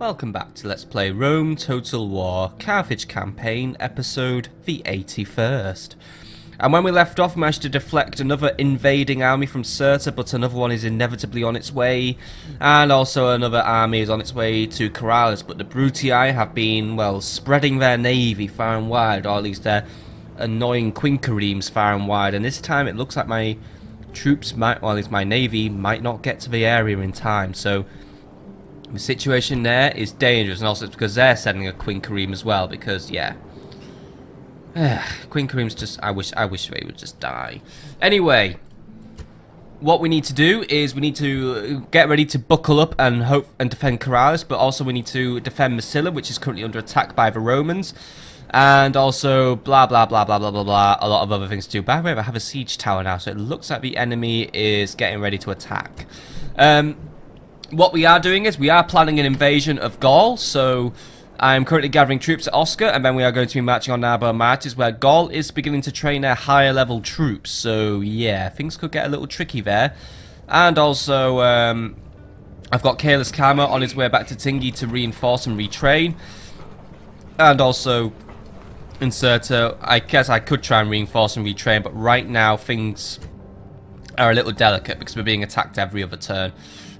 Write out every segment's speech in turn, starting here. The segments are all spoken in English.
Welcome back to Let's Play Rome Total War Carthage Campaign episode the 81st. And when we left off, we managed to deflect another invading army from Cirta, but another one is inevitably on its way, and also another army is on its way to Corrales, but the Brutii have been, well, spreading their navy far and wide, or at least their annoying quinqueremes far and wide, and this time it looks like my troops might, well, at least my navy, might not get to the area in time, so the situation there is dangerous, and also it's because they're sending a quinquereme as well, because, yeah. Quinqueremes just, I wish they would just die. Anyway, what we need to do is we need to get ready to buckle up and hope and defend Corrales, but also we need to defend Massila, which is currently under attack by the Romans, and also blah blah blah blah blah blah blah, a lot of other things to do. By the way, I have a siege tower now, so it looks like the enemy is getting ready to attack. What we are doing is we are planning an invasion of Gaul, so I'm currently gathering troops at Oscar, and then we are going to be marching on Narbo Martis, where Gaul is beginning to train their higher level troops, so yeah, things could get a little tricky there. And also, I've got Kalis Kama on his way back to Tingi to reinforce and retrain, and also in Cirta, I guess I could try and reinforce and retrain, but right now things are a little delicate because we're being attacked every other turn.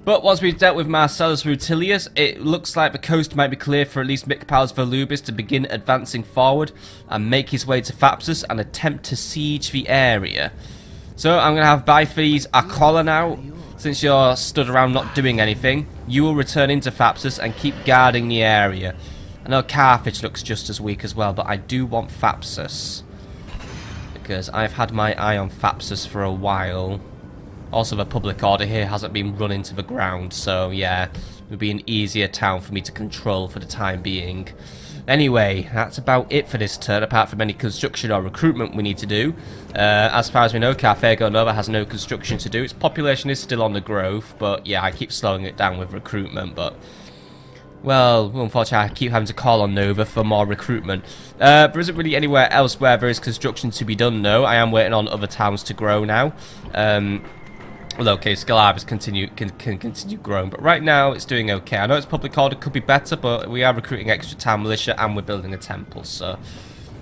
But once we've dealt with Marcellus Rutilius, it looks like the coast might be clear for at least Mikpals Volubis to begin advancing forward and make his way to Thapsus and attempt to siege the area. So I'm going to have Bifes Akola now. Since you're stood around not doing anything, you will return into Thapsus and keep guarding the area. I know Carthage looks just as weak as well, but I do want Thapsus, because I've had my eye on Thapsus for a while. Also, the public order here hasn't been run into the ground, so yeah, it would be an easier town for me to control for the time being. Anyway, that's about it for this turn, apart from any construction or recruitment we need to do. As far as we know, Carthago Nova has no construction to do. Its population is still on the growth, but yeah, I keep slowing it down with recruitment, but well, unfortunately, I keep having to call on Nova for more recruitment. There isn't really anywhere else where there is construction to be done, though. I am waiting on other towns to grow now. Well, okay, Scalabus can continue growing, but right now it's doing okay. I know its public order could be better, but we are recruiting extra town militia and we're building a temple, so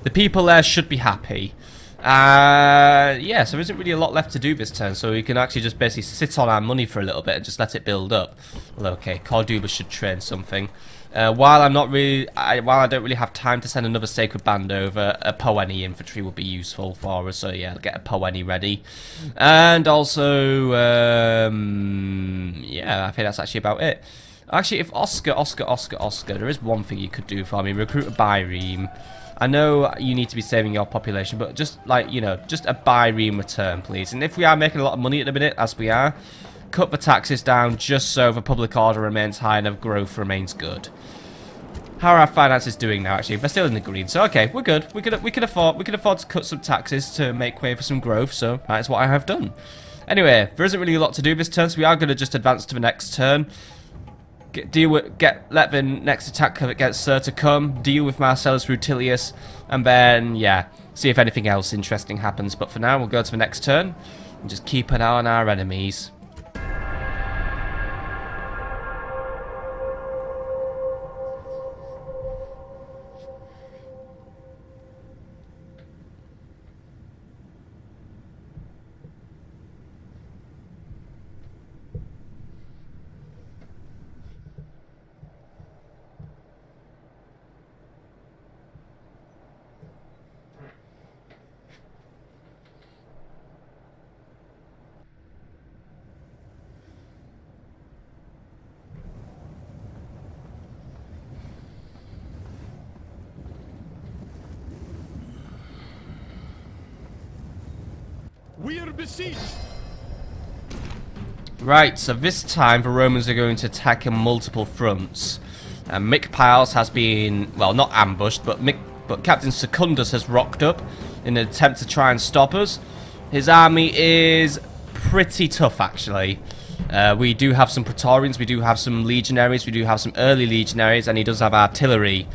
the people there should be happy. Yeah, so there isn't really a lot left to do this turn, so we can actually just basically sit on our money for a little bit and just let it build up. Well, okay, Corduba should train something. While I don't really have time to send another Sacred Band over, a Poeni infantry would be useful for us, so yeah, I'll get a Poeni ready. And also, yeah, I think that's actually about it. Actually, if Oscar, there is one thing you could do for me, recruit a Byreme. I know you need to be saving your population, but just, like, you know, just a Byreme return, please. And if we are making a lot of money at the minute, as we are, cut the taxes down just so the public order remains high and the growth remains good. How are our finances doing now, actually? They're still in the green, so okay, we're good. We can afford to cut some taxes to make way for some growth, so that is what I have done. Anyway, there isn't really a lot to do this turn, so we are going to just advance to the next turn. Let the next attack against Cirta come, deal with Marcellus Rutilius, and then, yeah, see if anything else interesting happens. But for now, we'll go to the next turn and just keep an eye on our enemies. We are besieged. Right, so this time the Romans are going to attack on multiple fronts. Mikpals has been, well, not ambushed, but Captain Secundus has rocked up in an attempt to try and stop us. His army is pretty tough, actually. We do have some Praetorians, we do have some legionaries, we do have some early legionaries, and he does have artillery.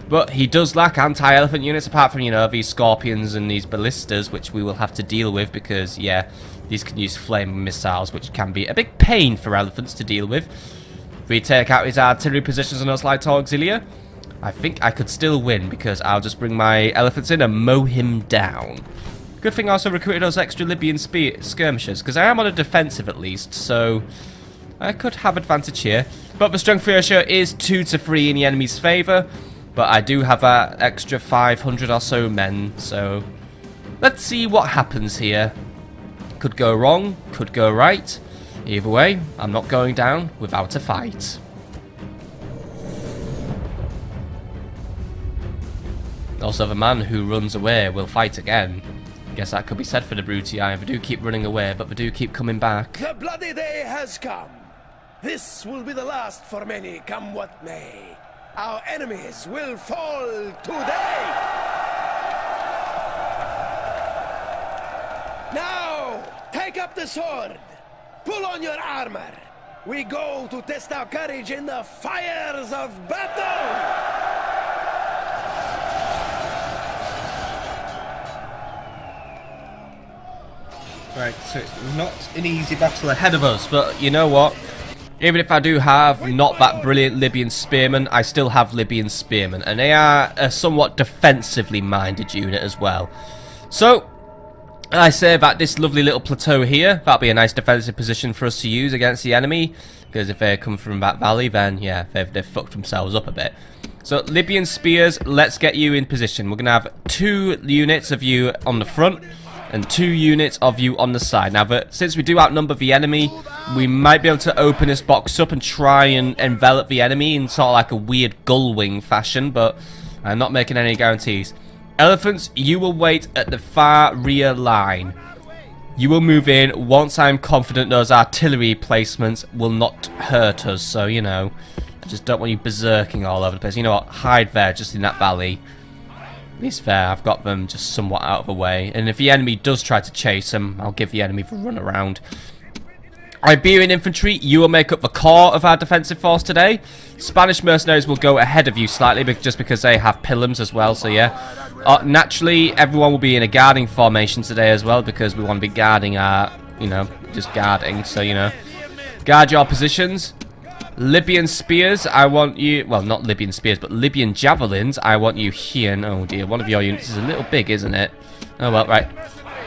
But he does lack anti-elephant units, apart from, you know, these scorpions and these ballistas, which we will have to deal with because, yeah, these can use flame missiles, which can be a big pain for elephants to deal with. we take out his artillery positions on us light auxilia, I think I could still win because I'll just bring my elephants in and mow him down. Good thing I also recruited those extra Libyan skirmishers because I am on a defensive at least, so I could have advantage here. But the strength ratio is 2 to 3 in the enemy's favour, but I do have that extra 500 or so men, so let's see what happens here. Could go wrong, could go right. Either way, I'm not going down without a fight. Also, the man who runs away will fight again. Guess that could be said for the Brutii. They do keep running away, but they do keep coming back. The bloody day has come. This will be the last for many, come what may. Our enemies will fall today. Now, take up the sword. Pull on your armor. We go to test our courage in the fires of battle. Right, so it's not an easy battle ahead of us, but you know what? Even if I do have not that brilliant Libyan spearmen, I still have Libyan spearmen, and they are a somewhat defensively minded unit as well. So, I say that this lovely little plateau here, that'll be a nice defensive position for us to use against the enemy, because if they come from that valley, then yeah, they've fucked themselves up a bit. So, Libyan spears, let's get you in position. We're going to have 2 units of you on the front, and 2 units of you on the side. Now, but since we do outnumber the enemy, we might be able to open this box up and try and envelop the enemy in sort of like a weird gull wing fashion, but I'm not making any guarantees. Elephants, you will wait at the far rear line. You will move in once I'm confident those artillery placements will not hurt us, so, you know, I just don't want you berserking all over the place. You know what, hide there, just in that valley. At least there, I've got them just somewhat out of the way. And if the enemy does try to chase them, I'll give the enemy the run around. Iberian infantry, you will make up the core of our defensive force today. Spanish mercenaries will go ahead of you slightly, just because they have pillums as well, so yeah. Naturally, everyone will be in a guarding formation today as well, because we want to be guarding our, you know, just guarding, so, you know. Guard your positions. Libyan spears, I want you... Well, not Libyan spears, but Libyan javelins, I want you here. And, oh dear, one of your units is a little big, isn't it? Oh, well, right.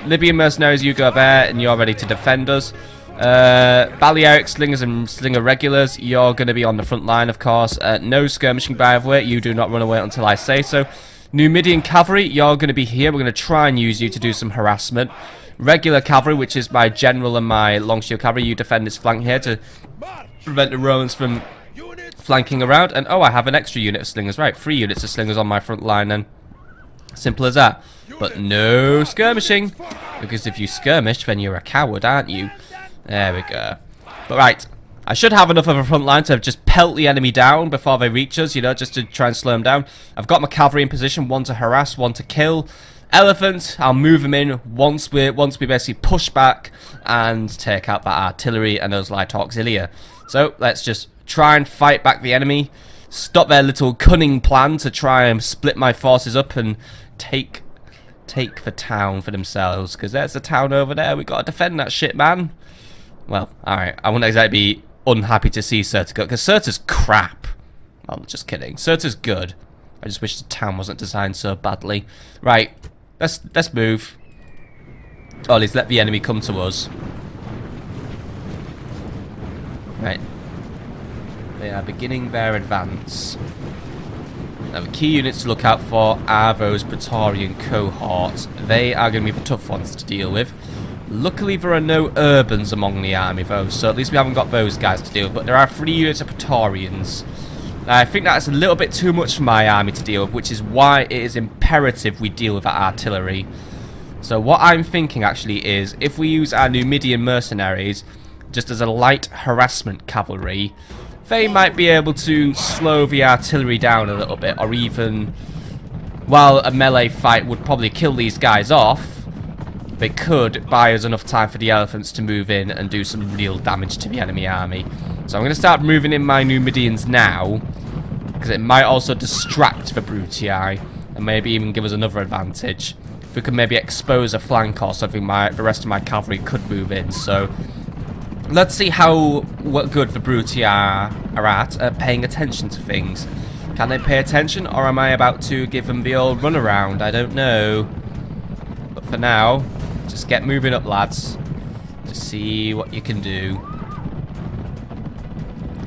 Libyan mercenaries, you go there, and you're ready to defend us. Balearic slingers and slinger regulars, you're going to be on the front line, of course. No skirmishing, by the way. You do not run away until I say so. Numidian cavalry, you're going to be here. We're going to try and use you to do some harassment. Regular cavalry, which is my general and my long shield cavalry, you defend this flank here to prevent the Romans from flanking around. And oh, I have an extra unit of slingers. Right, 3 units of slingers on my front line then. Simple as that. But no skirmishing, because if you skirmish, then you're a coward, aren't you? There we go. But right, I should have enough of a front line to just pelt the enemy down before they reach us, you know, just to try and slow them down. I've got my cavalry in position, 1 to harass, 1 to kill. Elephant, I'll move them in once we basically push back and take out that artillery and those light auxilia. So let's just try and fight back the enemy, stop their little cunning plan to try and split my forces up and take the town for themselves, because there's the town over there. We gotta defend that shit, man. Well, alright, I wouldn't exactly be unhappy to see Cirta go, because Cirta's crap. Well, just kidding. Cirta's good. I just wish the town wasn't designed so badly. Right, let's move. Or at least let the enemy come to us. Right. They are beginning their advance. Now, the key units to look out for are those Praetorian cohorts. They are going to be the tough ones to deal with. Luckily, there are no urbans among the army, though, so at least we haven't got those guys to deal with. But there are 3 units of Praetorians. Now, I think that's a little bit too much for my army to deal with, which is why it is imperative we deal with that artillery. So what I'm thinking, actually, is if we use our Numidian mercenaries just as a light harassment cavalry, they might be able to slow the artillery down a little bit, or even, while a melee fight would probably kill these guys off, they could buy us enough time for the elephants to move in and do some real damage to the enemy army. So I'm going to start moving in my Numidians now, because it might also distract the Brutii, and maybe even give us another advantage. If we could maybe expose a flank or something, the rest of my cavalry could move in. So Let's see what good the Brutii are at paying attention to things. Can they pay attention, or am I about to give them the old runaround? I don't know. But for now, just get moving up, lads. Just see what you can do.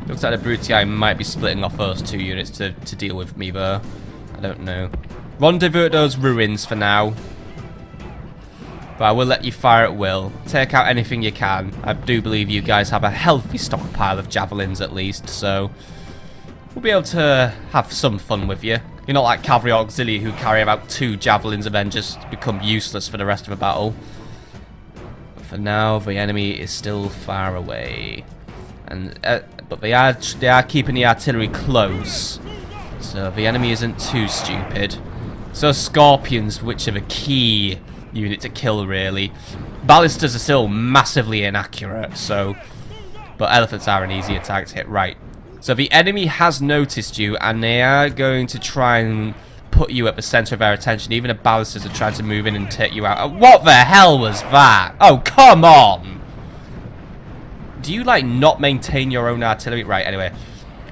Looks like the Brutii might be splitting off those 2 units to deal with me, though. I don't know. Rendezvous at those ruins for now. But I will let you fire at will. Take out anything you can. I do believe you guys have a healthy stockpile of javelins at least, so we'll be able to have some fun with you. You're not like cavalry auxiliary who carry about 2 javelins and then just become useless for the rest of the battle. But for now, the enemy is still far away, and but they are keeping the artillery close, so the enemy isn't too stupid. So scorpions, which are the key unit to kill, really. Ballistas are still massively inaccurate, so, but elephants are an easy attack to hit. Right, so the enemy has noticed you, and they are going to try and put you at the center of their attention. Even the ballistas are trying to move in and take you out. What the hell was that? Oh, come on! Do you like not maintain your own artillery? Right, anyway,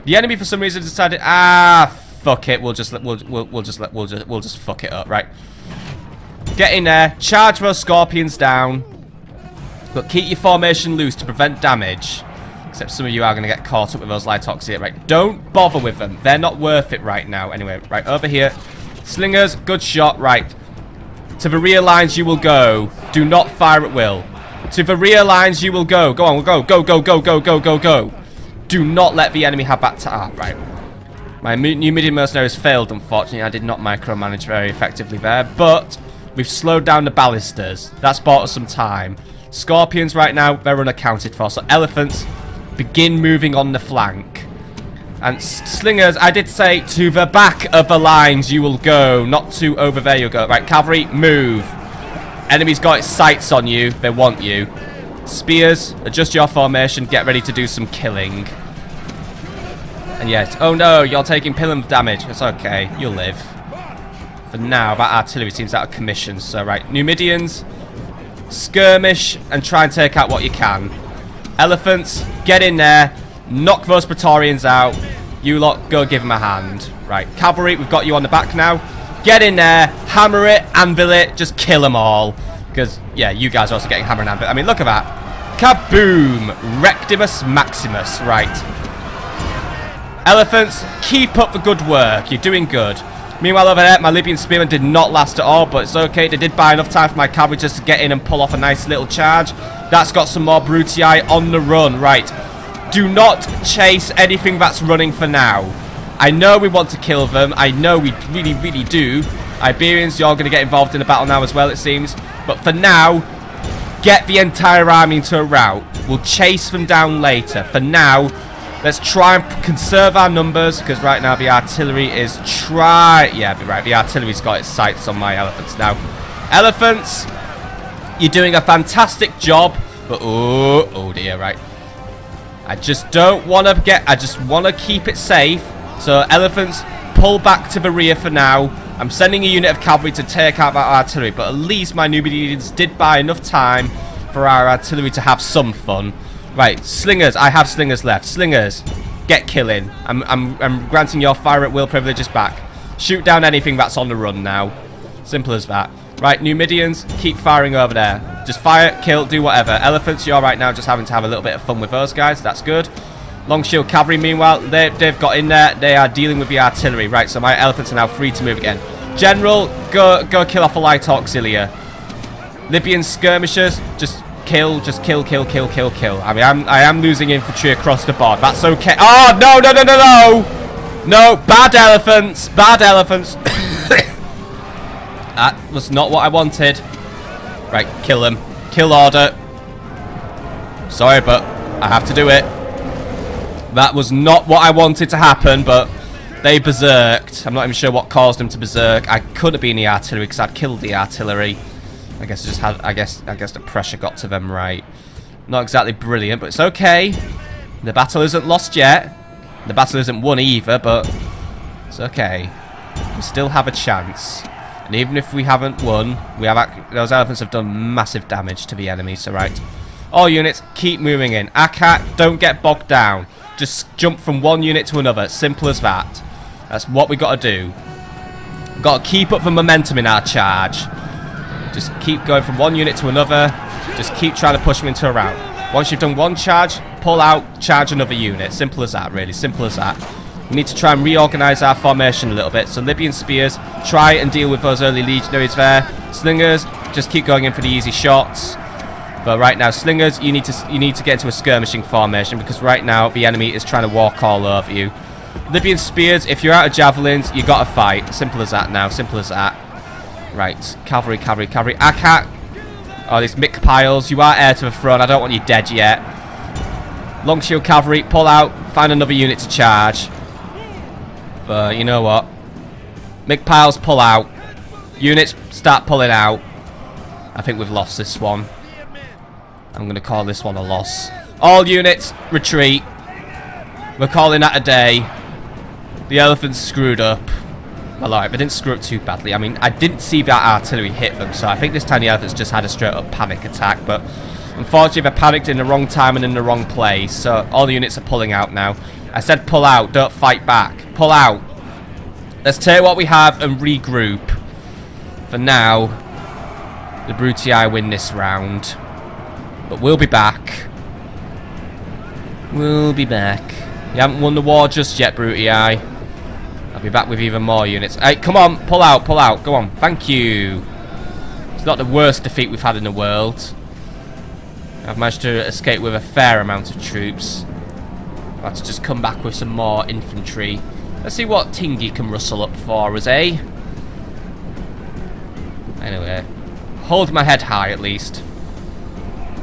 the enemy for some reason decided, fuck it, we'll just fuck it up. Right, get in there, charge those scorpions down, but keep your formation loose to prevent damage. Except some of you are going to get caught up with those Litoxia here. Right, don't bother with them. They're not worth it right now. Anyway, right, over here. Slingers, good shot. Right, to the rear lines you will go. Do not fire at will. To the rear lines you will go. Go on, we'll go. Go, go, go, go, go, go, go. Do not let the enemy have that right. My new medium mercenaries failed, unfortunately. I did not micromanage very effectively there, but we've slowed down the ballistas. That's bought us some time. Scorpions right now, they're unaccounted for. So elephants, begin moving on the flank. And slingers, I did say to the back of the lines you will go, not to over there you'll go. Right, cavalry, move. Enemy's got its sights on you. They want you. Spears, adjust your formation. Get ready to do some killing. And yes, oh no, you're taking pillar damage. It's okay, you'll live. For now, that artillery seems out of commission. So right, Numidians, skirmish and try and take out what you can. Elephants, get in there. Knock those Praetorians out. You lot, go give them a hand. Right, cavalry, we've got you on the back now. Get in there, hammer it, anvil it, just kill them all. Because, yeah, you guys are also getting hammered and anvil. I mean, look at that. Kaboom! Rectimus Maximus. Right. Elephants, keep up the good work. You're doing good. Meanwhile, over there, my Libyan spearmen did not last at all, but it's okay. They did buy enough time for my cavalry just to get in and pull off a nice little charge. That's got some more Brutii on the run. Right. Do not chase anything that's running for now. I know we want to kill them. I know we really, really do. Iberians, you're going to get involved in the battle now as well, it seems. But for now, get the entire army into a rout. We'll chase them down later. For now, let's try and conserve our numbers, because right now the artillery is yeah, right, the artillery's got its sights on my elephants now. Elephants, you're doing a fantastic job, but oh dear, right. I just don't want to I just want to keep it safe. So elephants, pull back to the rear for now. I'm sending a unit of cavalry to take out that artillery, but at least my Numidians did buy enough time for our artillery to have some fun. Right, slingers, I have slingers left. Slingers, get killing. I'm granting your fire at will privileges back. Shoot down anything that's on the run now. Simple as that. Right, Numidians, keep firing over there. Just fire, kill, do whatever. Elephants, you're right now just having to have a little bit of fun with those guys. That's good. Long shield cavalry, meanwhile, they've got in there. They are dealing with the artillery. Right, so my elephants are now free to move again. General, go kill off a light auxiliary. Libyan skirmishers, just kill. I mean, I am losing infantry across the board. That's okay. Oh, no. No, bad elephants. Bad elephants. That was not what I wanted. Right, kill them. Kill order. Sorry, but I have to do it. That was not what I wanted to happen, but they berserked. I'm not even sure what caused them to berserk. I could have been the artillery because I'd killed the artillery. I guess I guess the pressure got to them, right. Not exactly brilliant, but it's okay. The battle isn't lost yet. The battle isn't won either, but it's okay. We still have a chance. And even if we haven't won, those elephants have done massive damage to the enemy, so right. All units, keep moving in. Aqhat, don't get bogged down. Just jump from one unit to another. Simple as that. That's what we got to do. Got to keep up the momentum in our charge. Just keep going from one unit to another. Just keep trying to push them into a rout. Once you've done one charge, pull out, charge another unit. Simple as that, really. Simple as that. We need to try and reorganize our formation a little bit. So Libyan spears, try and deal with those early legionaries there. Slingers, just keep going in for the easy shots. But right now, slingers, you need to get into a skirmishing formation because right now the enemy is trying to walk all over you. Libyan spears, if you're out of javelins, you got to fight. Simple as that now. Simple as that. Right, cavalry, cavalry, cavalry. Aqhat. Oh, these Mick piles. You are heir to the throne. I don't want you dead yet. Long shield cavalry, pull out. Find another unit to charge. But you know what? Mick piles, pull out. Units start pulling out. I think we've lost this one. I'm going to call this one a loss. All units, retreat. We're calling that a day. The elephants screwed up. Well, alright, they didn't screw up too badly. I mean, I didn't see that artillery hit them, so I think this time the elephants just had a straight-up panic attack, but unfortunately they panicked in the wrong time and in the wrong place, so all the units are pulling out now. I said pull out, don't fight back. Pull out. Let's take what we have and regroup. For now, the Brutii win this round. But we'll be back. We'll be back. You haven't won the war just yet, Brutii. I'll be back with even more units. Hey, come on, pull out, go on. Thank you. It's not the worst defeat we've had in the world. I've managed to escape with a fair amount of troops. I'll have to just come back with some more infantry. Let's see what Tingy can rustle up for us, eh? Anyway, hold my head high at least.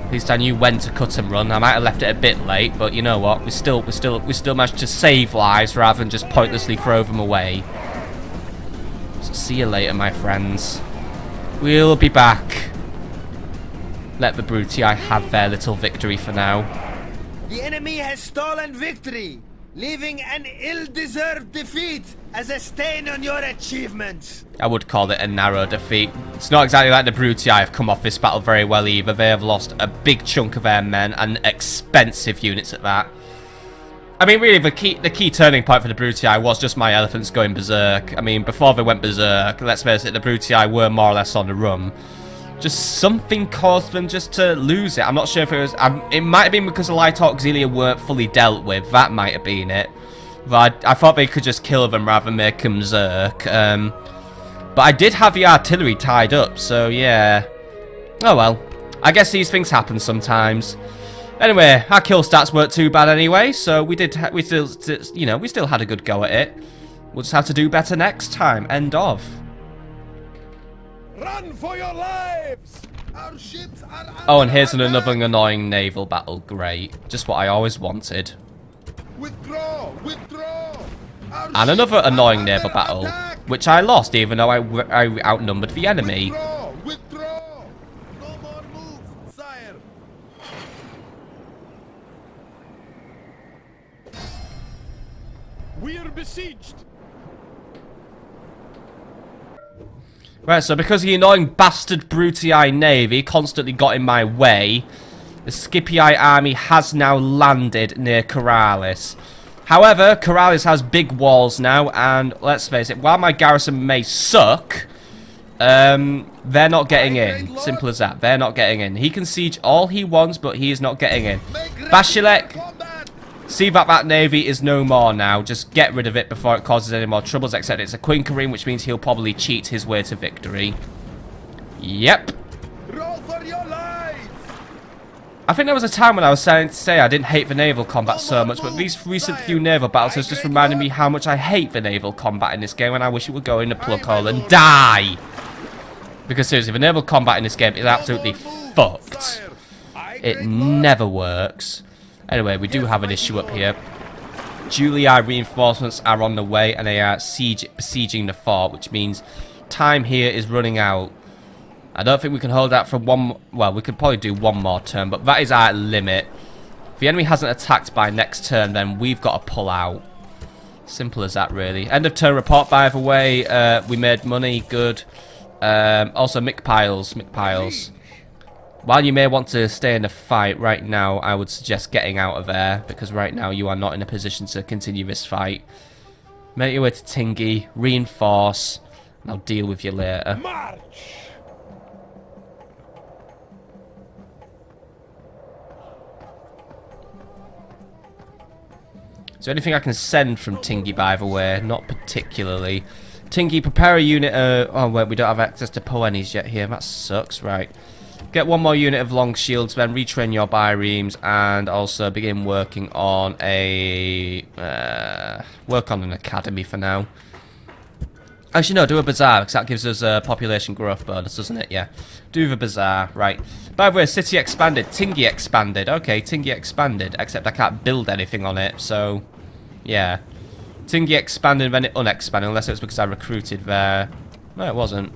At least I knew when to cut and run. I might have left it a bit late, but you know what? We still managed to save lives rather than just pointlessly throw them away. So see you later, my friends. We'll be back. Let the Brutii have their little victory for now. The enemy has stolen victory, leaving an ill-deserved defeat as a stain on your achievements. I would call it a narrow defeat. It's not exactly like the Brutii have come off this battle very well either. They have lost a big chunk of their men and expensive units at that. I mean, really, the key turning point for the Brutii was just my elephants going berserk. I mean, before they went berserk, let's face it, the Brutii were more or less on the run. Just something caused them just to lose it. I'm not sure if it was... it might have been because the Light Auxilia weren't fully dealt with. That might have been it. But I thought they could just kill them rather than make them berserk. But I did have the artillery tied up, so yeah. Oh well. I guess these things happen sometimes. Anyway, our kill stats weren't too bad anyway, so we still had a good go at it. We'll just have to do better next time. End of. Run for your lives! Our ships are... Oh, and here's another annoying naval battle. Great. Just what I always wanted. Withdraw! Withdraw! And another annoying naval battle, which I lost even though I outnumbered the enemy. Withdraw! Withdraw! No more moves, sire! We are besieged! Right, so because the annoying bastard Brutii navy constantly got in my way, the Scipii army has now landed near Karalis. However, Karalis has big walls now, and let's face it, while my garrison may suck, they're not getting in. Simple as that. They're not getting in. He can siege all he wants, but he is not getting in. Bashilek, see that navy is no more now. Just get rid of it before it causes any more troubles, except it's a Quinquerine, which means he'll probably cheat his way to victory. Yep. Roll for your lives! I think there was a time when I was starting to say I didn't hate the naval combat so much, but these recent few naval battles has just reminded me how much I hate the naval combat in this game, and I wish it would go in the plug hole and die! Because seriously, the naval combat in this game is absolutely fucked. It never works. Anyway, we do have an issue up here. Julii reinforcements are on the way, and they are besieging the fort, which means time here is running out. I don't think we can hold out for one... Well, we could probably do one more turn, but that is our limit. If the enemy hasn't attacked by next turn, then we've got to pull out. Simple as that, really. End of turn report, by the way. We made money. Good. Also, Mick Piles. While you may want to stay in the fight right now, I would suggest getting out of there, because right now you are not in a position to continue this fight. Make your way to Tingy, reinforce, and I'll deal with you later. March! Is there anything I can send from Tingy, by the way? Not particularly. Tingy, prepare a unit. Oh, wait, we don't have access to Poenies yet here. That sucks. Right. Get one more unit of long shields, then retrain your bireams, and also begin working on a... work on an academy for now. Actually, no, do a bazaar, because that gives us a population growth bonus, doesn't it? Yeah. Do the bazaar. Right. By the way, city expanded. Tingy expanded. Okay, Tingy expanded, except I can't build anything on it, so... yeah. Tingy expanded, then it unexpanded, unless it was because I recruited there. No, it wasn't.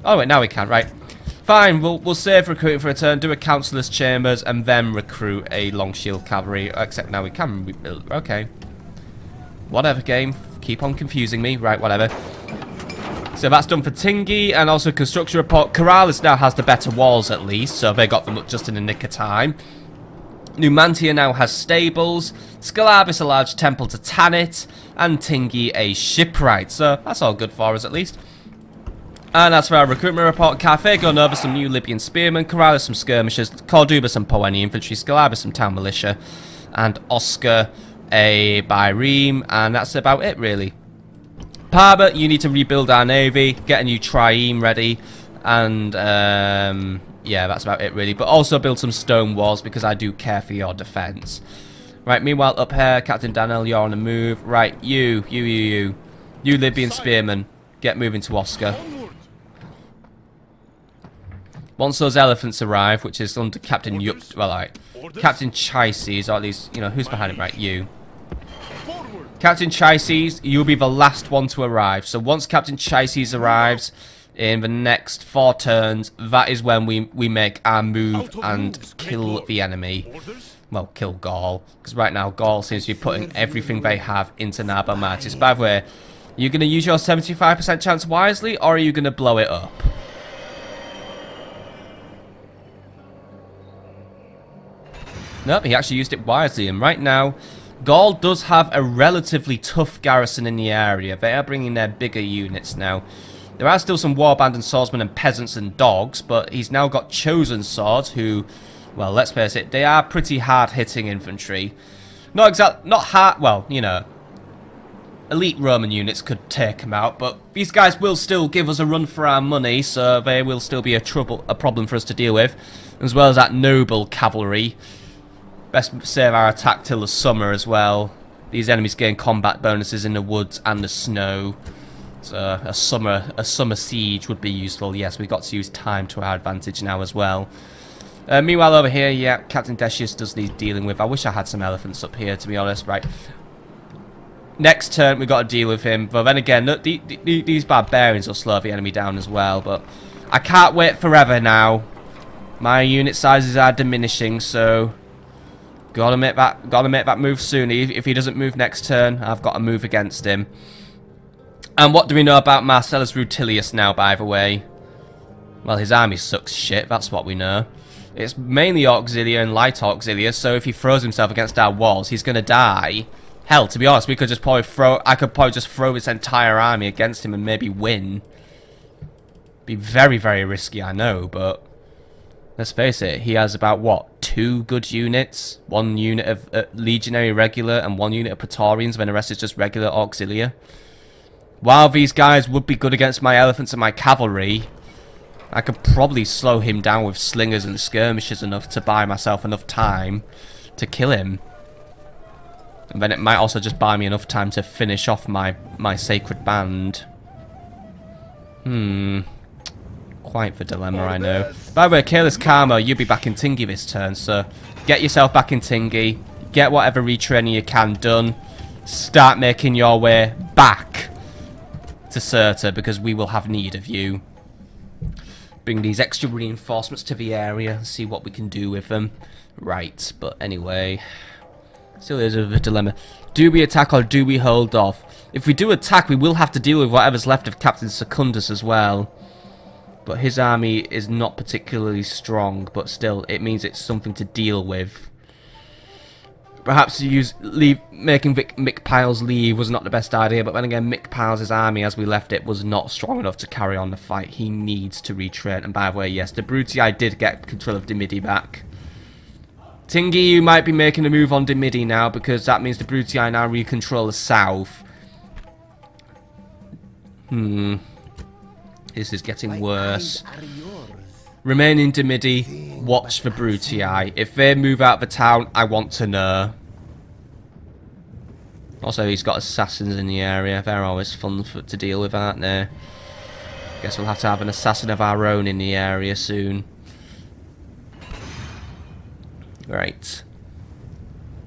Oh, wait, now we can. Right. Fine, we'll save recruiting for a turn, do a councillor's chambers, and then recruit a long shield cavalry. Except now we can rebuild. Okay. Whatever, game. Keep on confusing me. Right, whatever. So that's done for Tingy, and also construction report. Corrales now has the better walls at least, so they got them up just in the nick of time. Numantia now has stables. Scalabis a large temple to Tanit, and Tingy a shipwright. So that's all good for us at least. And as for our recruitment report, Carthago Nova some new Libyan spearmen, Corrales some skirmishers, Corduba some Poeni infantry, Scalabis some town militia, and Oscar a bireme, and that's about it really. Parba, you need to rebuild our navy, get a new trieme ready, and yeah, that's about it really. But also build some stone walls because I do care for your defense. Right, meanwhile up here, Captain Daniel, you're on the move. Right, you Libyan spearmen, get moving to Oscar. Once those elephants arrive, which is under Captain Captain Chises, or at least, you know, who's behind him? Right, you. Captain Chises, you'll be the last one to arrive. So once Captain Chises arrives in the next 4 turns, that is when we make our move and kill the enemy. Well, kill Gaul. Because right now, Gaul seems to be putting everything they have into Nabomatis. By the way, are you going to use your 75% chance wisely, or are you going to blow it up? Nope, he actually used it wisely, and right now, Gaul does have a relatively tough garrison in the area. They are bringing their bigger units now. There are still some warband swordsmen and peasants and dogs, but he's now got chosen swords who, well, let's face it, they are pretty hard-hitting infantry. Not hard, well, you know, elite Roman units could take him out, but these guys will still give us a run for our money, so they will still be a problem for us to deal with, as well as that noble cavalry. Best save our attack till the summer as well. These enemies gain combat bonuses in the woods and the snow. So a summer siege would be useful. Yes, we've got to use time to our advantage now as well. Meanwhile over here, yeah, Captain Decius does need dealing with. I wish I had some elephants up here, to be honest. Right. Next turn, we've got to deal with him. But then again, look, these barbarians will slow the enemy down as well. But I can't wait forever now. My unit sizes are diminishing, so... Gotta make that move soon. If he doesn't move next turn, I've got to move against him. And what do we know about Marcellus Rutilius now, by the way? Well, his army sucks shit, that's what we know. It's mainly Auxilia and light Auxilia, so if he throws himself against our walls, he's gonna die. Hell, to be honest, I could probably just throw this entire army against him and maybe win. Be very, very risky, I know, but... let's face it, he has about, what, 2 good units? 1 unit of Legionary Regular and 1 unit of Praetorians, when the rest is just regular Auxilia. While these guys would be good against my elephants and my cavalry, I could probably slow him down with slingers and skirmishers enough to buy myself enough time to kill him. And then it might also just buy me enough time to finish off my sacred band. Quite the dilemma, I know. By the way, Kalis Karma, you'll be back in Tingy this turn, so get yourself back in Tingy, get whatever retraining you can done, start making your way back to Cirta, because we will have need of you. Bring these extra reinforcements to the area and see what we can do with them. Right, but anyway, still is a dilemma. Do we attack or do we hold off? If we do attack, we will have to deal with whatever's left of Captain Secundus as well. But his army is not particularly strong, but still, it means it's something to deal with. Perhaps making Mick Pyles leave was not the best idea, but then again, Mick Pyles' army, as we left it, was not strong enough to carry on the fight. He needs to retrain. And by the way, yes, the Brutii did get control of Dimidi back. Tingy, you might be making a move on Dimidi now, because that means the Brutii now recontrol the south. This is getting worse. Remain in Dimidi, watch for Brutii. If they move out of the town, I want to know. Also, he's got assassins in the area. They're always fun to deal with, aren't they? Guess we'll have to have an assassin of our own in the area soon. Right.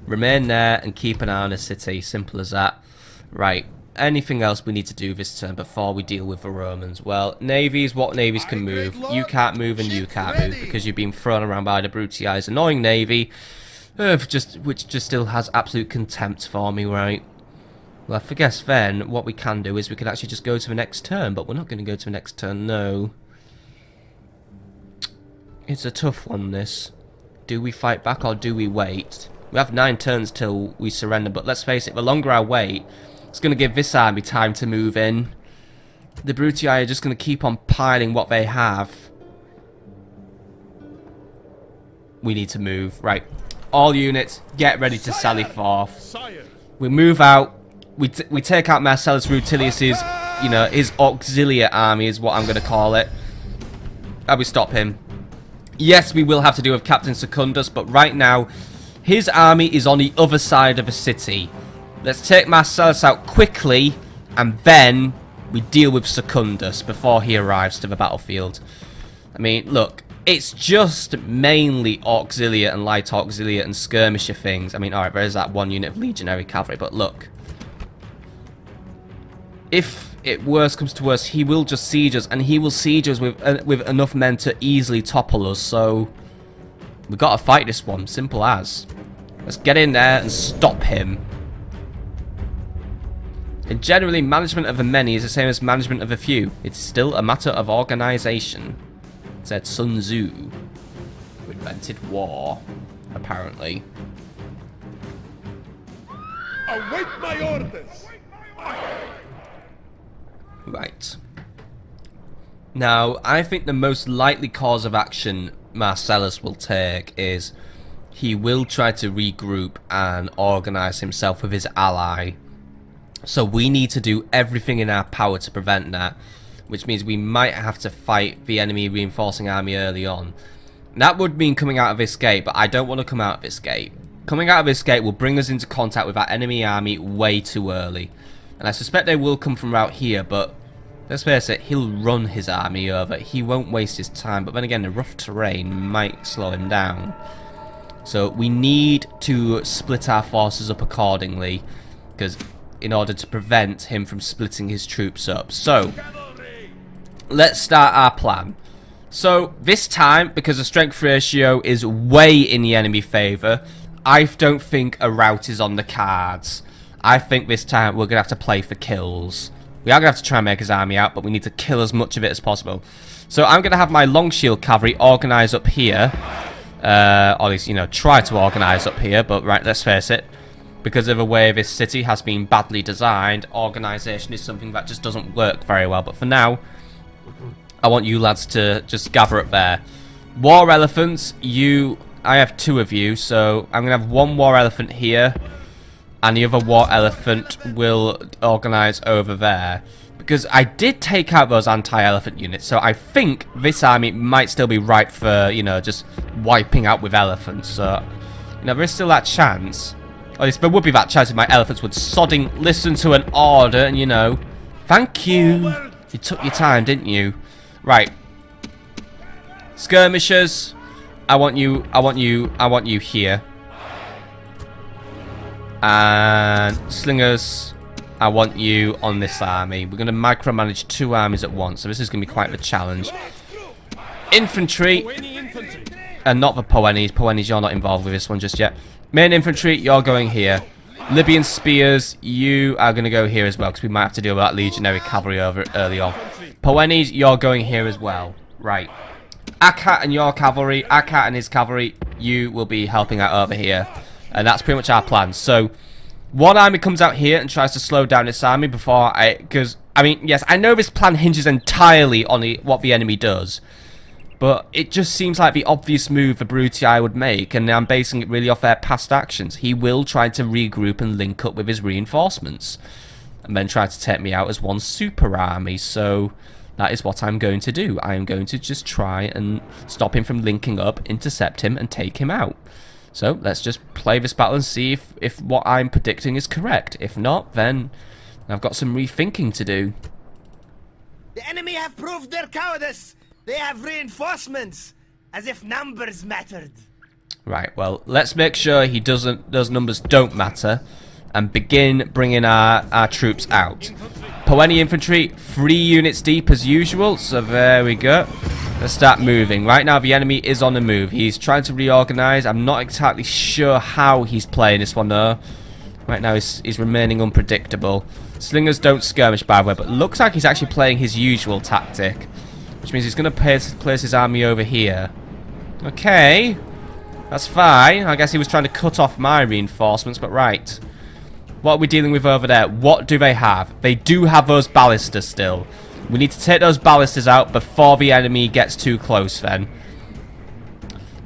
Remain there and keep an eye on the city. Simple as that. Right. Anything else we need to do this turn before we deal with the Romans? Well, navies, what navies can move? You can't move and you can't move because you've been thrown around by the Brutii's annoying navy, which just still has absolute contempt for me, right? Well, I guess then what we can do is we can actually just go to the next turn, but we're not going to go to the next turn, no. It's a tough one, this. Do we fight back or do we wait? We have 9 turns till we surrender, but let's face it, the longer I wait, it's going to give this army time to move in. The Brutii are just going to keep on piling what they have. We need to move. Right. All units, get ready to sally forth. We move out. We take out Marcellus Rutilius's, you know, his auxiliary army is what I'm going to call it. And we stop him. Yes, we will have to deal with Captain Secundus, but right now, his army is on the other side of the city. Let's take Marcellus out quickly, and then we deal with Secundus before he arrives to the battlefield. I mean, look, it's just mainly auxiliary and light auxiliary and skirmisher things. I mean, alright, there's that 1 unit of legionary cavalry, but look. If it worse comes to worse, he will just siege us, and he will siege us with enough men to easily topple us, so we've got to fight this one, simple as. Let's get in there and stop him. And generally, management of the many is the same as management of a few. It's still a matter of organisation, said Sun Tzu, who invented war, apparently. Await my orders! Right. Now, I think the most likely course of action Marcellus will take is he will try to regroup and organise himself with his ally. So we need to do everything in our power to prevent that, which means we might have to fight the enemy reinforcing army early on. That would mean coming out of this gate, but I don't want to come out of this gate. Coming out of this gate will bring us into contact with our enemy army way too early. And I suspect they will come from out here, but let's face it, he'll run his army over. He won't waste his time, but then again, the rough terrain might slow him down. So we need to split our forces up accordingly, because in order to prevent him from splitting his troops up. So, let's start our plan. So, this time, because the strength ratio is way in the enemy favour, I don't think a rout is on the cards. I think this time we're going to have to play for kills. We are going to have to try and make his army out, but we need to kill as much of it as possible. So, I'm going to have my long shield cavalry organise up here. Or at least, you know, try to organise up here, but right, let's face it. Because of the way this city has been badly designed, organisation is something that just doesn't work very well. But for now, I want you lads to just gather up there. War elephants, I have 2 of you, so I'm going to have 1 war elephant here, and the other war elephant will organise over there. Because I did take out those anti-elephant units, so I think this army might still be ripe for, you know, just wiping out with elephants. So, you know, there is still that chance. At least there would be that chance if my elephants would sodding listen to an order and, you know, thank you. You took your time, didn't you? Right. Skirmishers, I want you here. And slingers, I want you on this army. We're going to micromanage 2 armies at once, so this is going to be quite a challenge. Infantry, and not the Poennies. Poennies, you're not involved with this one just yet. Main infantry, you're going here. Libyan spears, you are going to go here as well, because we might have to deal with that legionary cavalry over early on. Poennies, you're going here as well. Right. Aqhat and your cavalry, Aqhat and his cavalry, you will be helping out over here. And that's pretty much our plan. So, one army comes out here and tries to slow down this army before because, I mean, yes, I know this plan hinges entirely on what the enemy does. But it just seems like the obvious move the Brutii would make, and I'm basing it really off their past actions. He will try to regroup and link up with his reinforcements, and then try to take me out as one super army, so that is what I'm going to do. I am going to just try and stop him from linking up, intercept him, and take him out. So let's just play this battle and see if what I'm predicting is correct. If not, then I've got some rethinking to do. The enemy have proved their cowardice. They have reinforcements, as if numbers mattered. Right, well, let's make sure those numbers don't matter, and begin bringing our troops out. Poeni infantry, 3 units deep as usual, so there we go. Let's start moving. Right now, the enemy is on the move. He's trying to reorganize. I'm not exactly sure how he's playing this one, though. Right now, he's remaining unpredictable. Slingers don't skirmish, by the way, but looks like he's actually playing his usual tactic, which means he's going to place his army over here. Okay, that's fine. I guess he was trying to cut off my reinforcements, but right. What are we dealing with over there? What do they have? They do have those ballistas still. We need to take those ballistas out before the enemy gets too close then.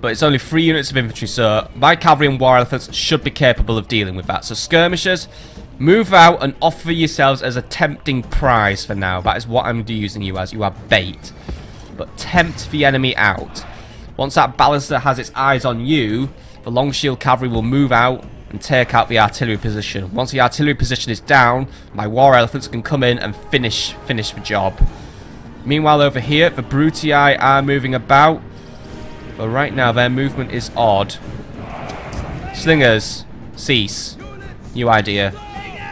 But it's only 3 units of infantry, so my cavalry and war elephants should be capable of dealing with that. So skirmishers, move out and offer yourselves as a tempting prize for now. That is what I'm using you as. You are bait. But tempt the enemy out. Once that ballista has its eyes on you, the long shield cavalry will move out and take out the artillery position. Once the artillery position is down, my war elephants can come in and finish the job. Meanwhile over here, the Brutii are moving about. But right now their movement is odd. Slingers, cease. New idea.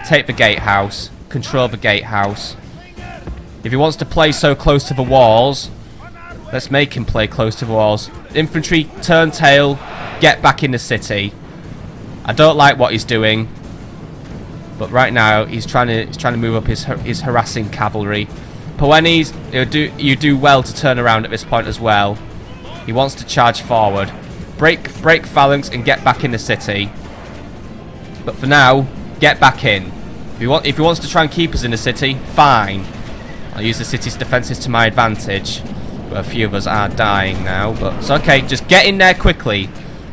Take the gatehouse. Control the gatehouse. If he wants to play so close to the walls, let's make him play close to the walls. Infantry, turn tail, get back in the city. I don't like what he's doing, but right now he's trying to move up his harassing cavalry. Poenis, you do well to turn around at this point as well. He wants to charge forward. Break phalanx and get back in the city. But for now, get back in. If he wants to try and keep us in the city, fine. I'll use the city's defences to my advantage. But a few of us are dying now, but it's okay. Just get in there quickly.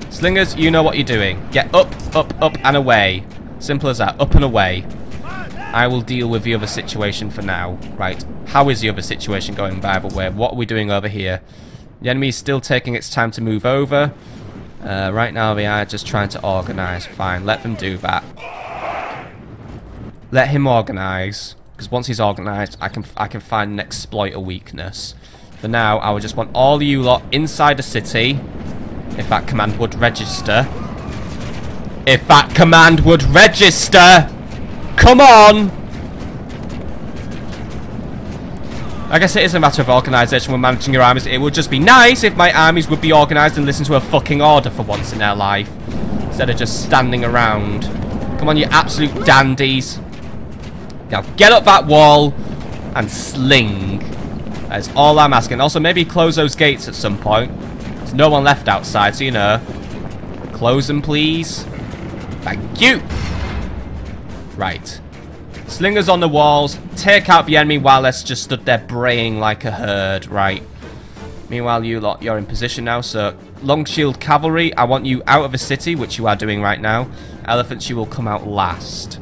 Slingers, you know what you're doing. Get up, up, up, and away. Simple as that. Up and away. I will deal with the other situation for now. Right. How is the other situation going, by the way? What are we doing over here? The enemy is still taking its time to move over. Right now, they are just trying to organise. Fine. Let them do that. Let him organise. Because once he's organised, I can find and exploit a weakness. For now, I would just want all of you lot inside the city. If that command would register. If that command would register! Come on! I guess it is a matter of organisation when managing your armies. It would just be nice if my armies would be organised and listen to a fucking order for once in their life. Instead of just standing around. Come on, you absolute dandies. Now get up that wall and sling. That's all I'm asking. Also, maybe close those gates at some point. There's no one left outside, so you know. Close them, please. Thank you. Right. Slingers on the walls. Take out the enemy while they're just stood there braying like a herd. Right. Meanwhile, you lot, you're in position now, so long shield cavalry, I want you out of the city, which you are doing right now. Elephants, you will come out last.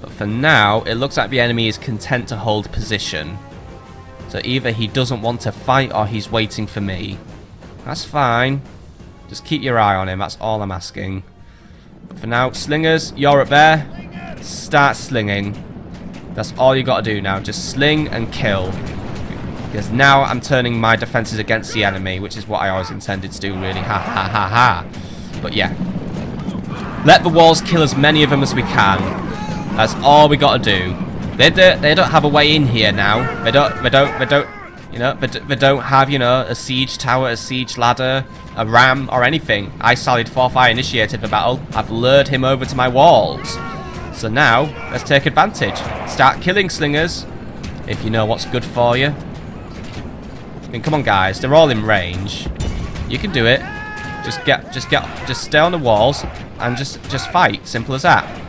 But for now, it looks like the enemy is content to hold position. So either he doesn't want to fight or he's waiting for me. That's fine. Just keep your eye on him, that's all I'm asking. But for now, slingers, you're up there. Start slinging. That's all you gotta do now. Just sling and kill. Because now I'm turning my defenses against the enemy, which is what I always intended to do, really. Ha ha ha ha. But yeah. Let the walls kill as many of them as we can. That's all we gotta do. They don't have a way in here now. They don't, you know, they don't have, you know, a siege tower, a siege ladder, a ram, or anything. I sallied forth, I initiated the battle. I've lured him over to my walls. So now, let's take advantage. Start killing slingers, if you know what's good for you. mean, come on, guys. They're all in range. You can do it. Just stay on the walls and just fight. Simple as that.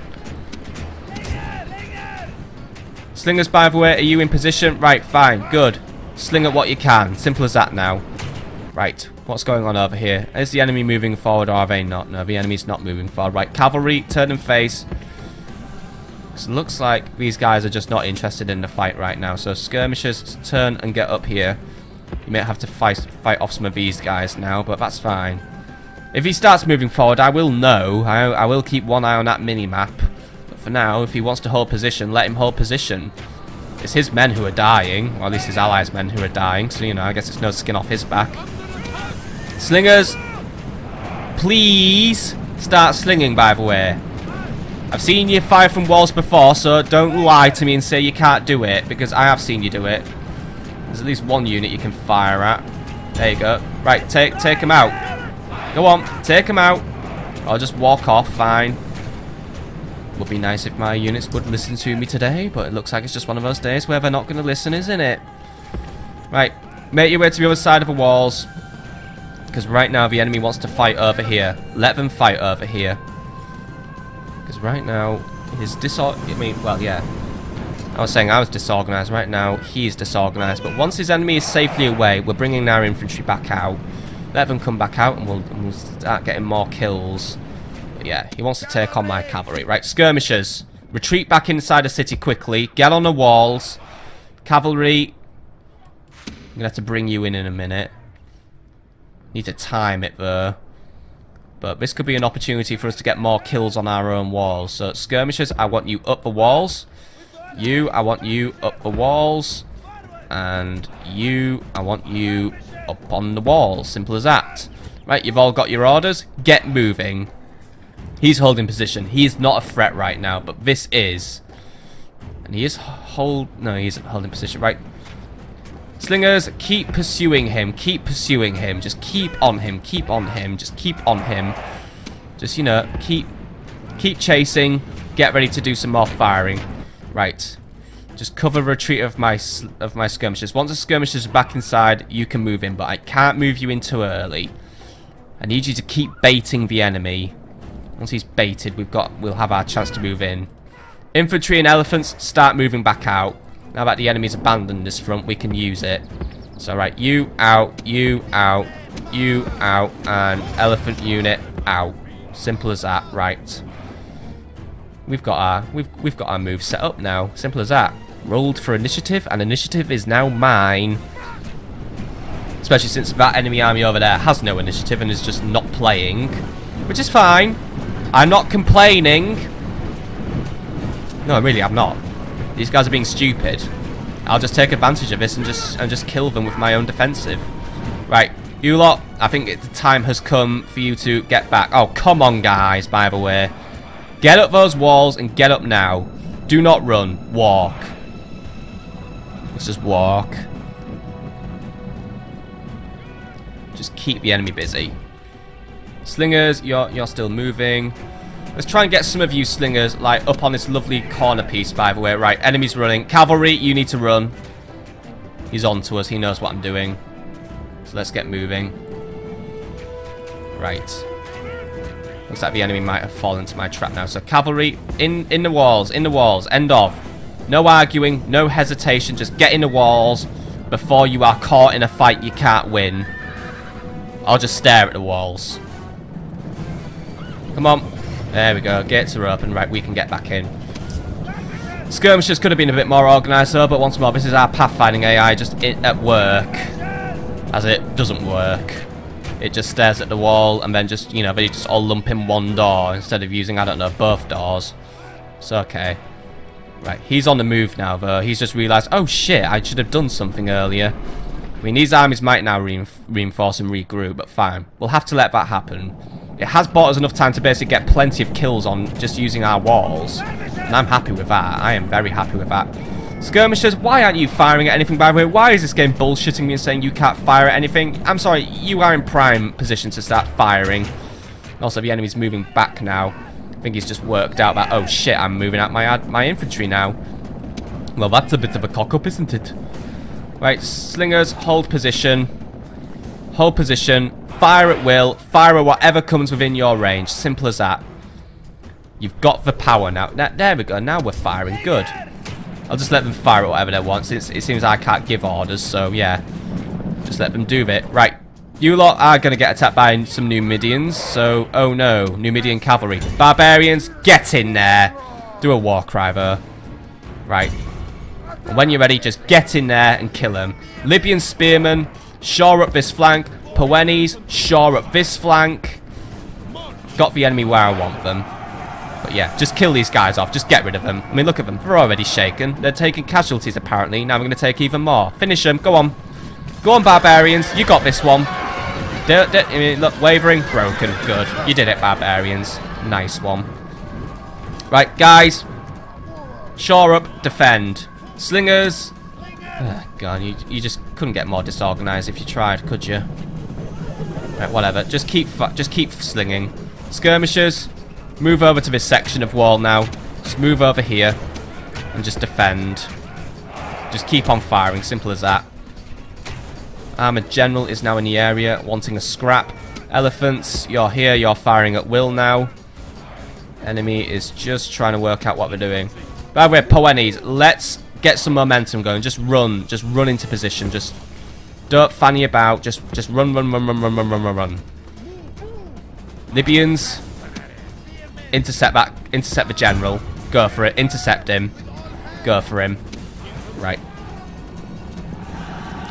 Slingers, by the way, are you in position? Right, fine, good. Sling at what you can. Simple as that now. Right, what's going on over here? Is the enemy moving forward or are they not? No, the enemy's not moving forward. Right, cavalry, turn and face. So it looks like these guys are just not interested in the fight right now. So skirmishers, turn and get up here. You may have to fight off some of these guys now, but that's fine. If he starts moving forward, I will know. I will keep one eye on that mini-map. But for now, if he wants to hold position, let him hold position. It's his men who are dying, or at least his allies' men who are dying. So, you know, I guess it's no skin off his back. Slingers, please start slinging, by the way. I've seen you fire from walls before, so don't lie to me and say you can't do it, because I have seen you do it. There's at least one unit you can fire at. There you go. Right, take him out. Go on, take him out. I'll just walk off, fine. Would be nice if my units would listen to me today, but it looks like it's just one of those days where they're not going to listen, isn't it? Right, make your way to the other side of the walls. Because right now the enemy wants to fight over here. Let them fight over here. Because right now, I was saying I was disorganized. Right now, he's disorganized. But once his enemy is safely away, we're bringing our infantry back out. Let them come back out and we'll start getting more kills. But yeah, he wants to take on my cavalry. Right, skirmishers. Retreat back inside the city quickly. Get on the walls. Cavalry. I'm going to have to bring you in a minute. Need to time it though. But this could be an opportunity for us to get more kills on our own walls. So skirmishers, I want you up the walls. You, I want you up the walls. And you, I want you up on the walls. Simple as that. Right, you've all got your orders. Get moving. He's holding position. He is not a threat right now, but this is. And he is no, he isn't holding position. Right. Slingers, keep pursuing him. Keep pursuing him. Just keep on him. Keep on him. Just keep on him. Just, you know, keep chasing. Get ready to do some more firing. Right. Just cover retreat of my skirmishers. Once the skirmishers are back inside, you can move in, but I can't move you in too early. I need you to keep baiting the enemy. Once he's baited, we'll have our chance to move in. Infantry and elephants, start moving back out. Now that the enemy's abandoned this front, we can use it. So right, you out, you out, you out, and elephant unit out. Simple as that. Right. We've got our move set up now. Simple as that. Rolled for initiative, and initiative is now mine. Especially since that enemy army over there has no initiative and is just not playing, which is fine. I'm not complaining. No, really, I'm not. These guys are being stupid. I'll just take advantage of this and just kill them with my own defensive. Right, you lot, I think the time has come for you to get back. Oh, come on, guys, by the way. Get up those walls and get up now. Do not run. Walk. Let's just walk. Just keep the enemy busy. Slingers, you're still moving. Let's try and get some of you slingers like up on this lovely corner piece, by the way. Right, enemy's running. Cavalry, you need to run. He's on to us. He knows what I'm doing. So let's get moving. Right. Looks like the enemy might have fallen into my trap now. So cavalry, in the walls, in the walls. End of. No arguing, no hesitation. Just get in the walls before you are caught in a fight you can't win. I'll just stare at the walls. Come on. There we go. Gates are open. Right, we can get back in. Skirmishers could have been a bit more organised though, but once more, this is our pathfinding AI just at work. As it doesn't work. It just stares at the wall and then just, you know, they just all lump in one door instead of using, I don't know, both doors. It's okay. Right, he's on the move now though. He's just realised, oh shit, I should have done something earlier. I mean, these armies might now reinforce and regroup, but fine. We'll have to let that happen. It has bought us enough time to basically get plenty of kills on just using our walls. And I'm happy with that. I am very happy with that. Skirmishers, why aren't you firing at anything, by the way? Why is this game bullshitting me and saying you can't fire at anything? I'm sorry, you are in prime position to start firing. Also, the enemy's moving back now. I think he's just worked out that, oh shit, I'm moving out my infantry now. Well, that's a bit of a cock-up, isn't it? Right, slingers, hold position. Hold position. Fire at will. Fire at whatever comes within your range. Simple as that. You've got the power now. There we go. Now we're firing. Good. I'll just let them fire at whatever they want, since it seems I can't give orders, so yeah. Just let them do it. Right. You lot are going to get attacked by some Numidians, so... Oh no. Numidian cavalry. Barbarians, get in there. Do a war cry though. Right. And when you're ready, just get in there and kill them. Libyan spearmen, shore up this flank. Poenis, shore up this flank. Got the enemy where I want them. But yeah, just kill these guys off. Just get rid of them. I mean, look at them. They're already shaken. They're taking casualties, apparently. Now we're going to take even more. Finish them. Go on. Go on, barbarians. You got this one. I mean, look, wavering. Broken. Good. You did it, barbarians. Nice one. Right, guys. Shore up. Defend. Slingers. Oh, God, you just couldn't get more disorganized if you tried, could you? Right, whatever. Just keep slinging. Skirmishers. Move over to this section of wall now. Just move over here. And just defend. Just keep on firing. Simple as that. Armored General is now in the area, wanting a scrap. Elephants, you're here. You're firing at will now. Enemy is just trying to work out what they're doing. By the way, Poenis, let's get some momentum going. Just run. Just run into position. Just don't fanny about. Just run. Libyans, intercept the general. Go for it. Intercept him. Go for him. Right.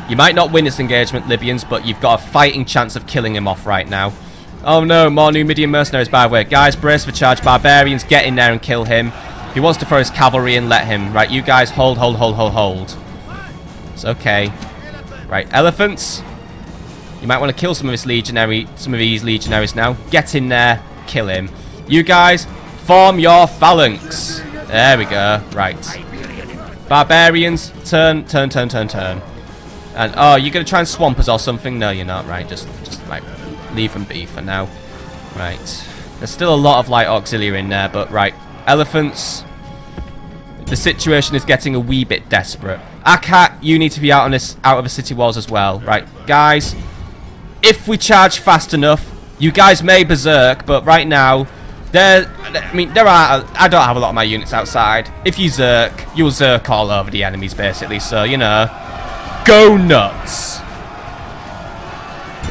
You might not win this engagement, Libyans, but you've got a fighting chance of killing him off right now. Oh no, more Numidian mercenaries, by the way. Guys, brace for charge. Barbarians, get in there and kill him. If he wants to throw his cavalry in, let him. Right, you guys, hold. It's okay. Right, elephants. You might want to kill some of these legionaries now. Get in there, kill him. You guys, form your phalanx. There we go. Right. Barbarians, turn. And, oh, you're going to try and swamp us or something? No, you're not. Right, just like, leave them be for now. Right. There's still a lot of light auxiliary in there, but, right. Elephants. The situation is getting a wee bit desperate. Aqhat, you need to be out of the city walls as well. Right, guys. If we charge fast enough, you guys may berserk, but right now, I don't have a lot of my units outside. If you zerk, you'll zerk all over the enemies, basically. So, you know, go nuts.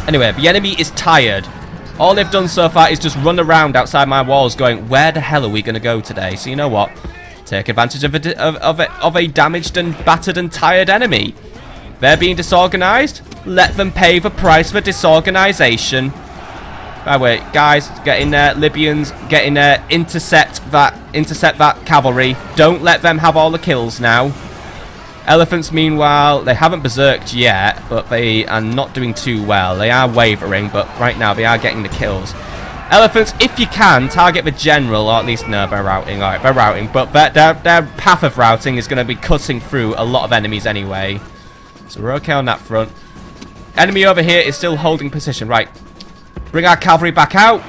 Anyway, the enemy is tired. All they've done so far is just run around outside my walls going, where the hell are we going to go today? So you know what? Take advantage of a damaged and battered and tired enemy. They're being disorganized. Let them pay the price for disorganization. By the way, guys, get in there. Libyans, get in there. Intercept that cavalry. Don't let them have all the kills now. Elephants, meanwhile, they haven't berserked yet, but they are not doing too well. They are wavering, but right now they are getting the kills. Elephants, if you can, target the general, or at least, no, they're routing. Alright, they're routing, but their path of routing is going to be cutting through a lot of enemies anyway. So we're okay on that front. Enemy over here is still holding position. Right. Bring our cavalry back out.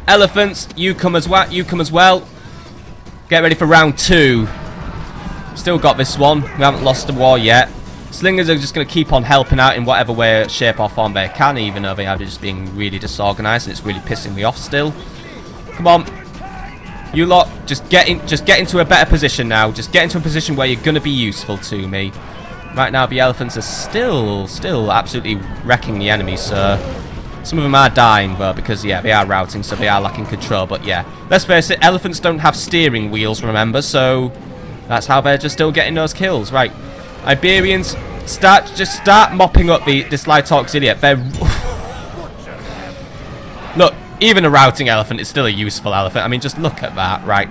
Elephants, you come as well. Get ready for round 2. Still got this one. We haven't lost the war yet. Slingers are just going to keep on helping out in whatever way, shape or form they can, even though they are just being really disorganized and it's really pissing me off still. Come on. You lot, just get into a better position now. Just get into a position where you're going to be useful to me. Right now, the elephants are still absolutely wrecking the enemy, so some of them are dying, though, because, yeah, they are routing, so they are lacking control. But, yeah, let's face it, elephants don't have steering wheels, remember, so that's how they're just still getting those kills. Right, Iberians, just start mopping up this light auxiliary. They're look, even a routing elephant is still a useful elephant. I mean, just look at that, right?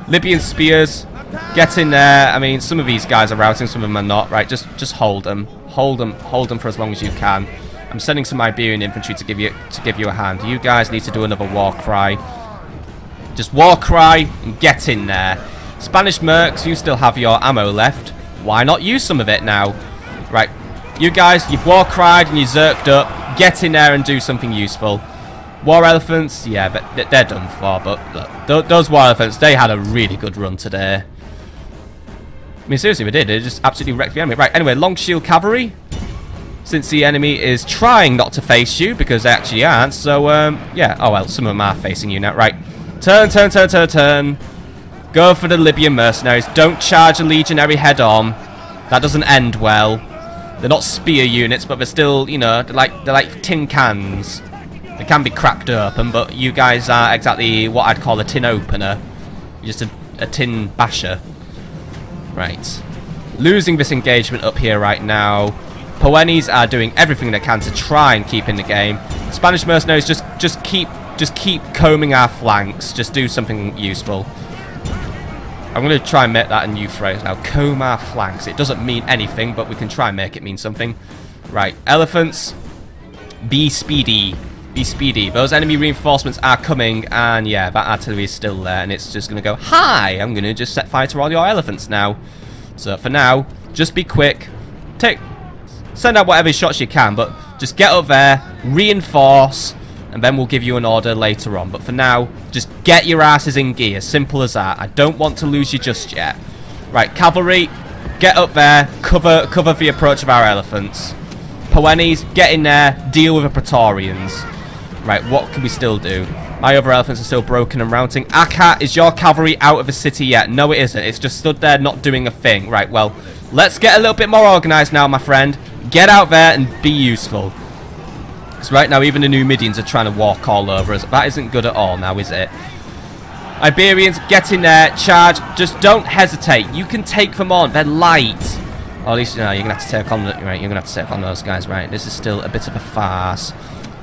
Libyan spears, get in there. I mean, some of these guys are routing, some of them are not, right? Just hold them for as long as you can. I'm sending some Iberian infantry to give you a hand. You guys need to do another war cry. Just war cry and get in there. Spanish mercs, you still have your ammo left. Why not use some of it now? Right, you guys, you've war cried and you zerked up. Get in there and do something useful. War elephants, yeah, but they're done for. But look, those war elephants, they had a really good run today. I mean, seriously, we did. It just absolutely wrecked the enemy. Right, anyway, long shield cavalry. Since the enemy is trying not to face you, because they actually aren't. So, yeah. Oh, well, some of them are facing you now. Right. Turn, turn, turn, turn, turn. Go for the Libyan mercenaries. Don't charge a legionary head on. That doesn't end well. They're not spear units, but they're still, you know, they're like tin cans. They can be cracked open, but you guys are exactly what I'd call a tin opener. Just a tin basher. Right. Losing this engagement up here right now. Poenis are doing everything they can to try and keep in the game. Spanish mercenaries just keep combing our flanks. Just do something useful. I'm going to try and make that a new phrase now. Comb our flanks. It doesn't mean anything, but we can try and make it mean something. Right. Elephants. Be speedy. Be speedy. Those enemy reinforcements are coming, and yeah, that artillery is still there, and it's just going to go, hi! I'm going to just set fire to all your elephants now. So for now, just be quick. Send out whatever shots you can, but just get up there, reinforce, and then we'll give you an order later on. But for now, just get your asses in gear. Simple as that. I don't want to lose you just yet. Right, cavalry, get up there, cover the approach of our elephants. Poenis, get in there, deal with the Praetorians. Right, what can we still do? My other elephants are still broken and routing. Aqhat, is your cavalry out of the city yet? No, it isn't. It's just stood there not doing a thing. Right, well, let's get a little bit more organised now, my friend. Get out there and be useful. Because right now, even the Numidians are trying to walk all over us. That isn't good at all now, is it? Iberians, get in there, charge. Just don't hesitate. You can take them on. They're light. Or at least, you know, you're going to have to take on, right, you're going to have to take on those guys, right? This is still a bit of a farce.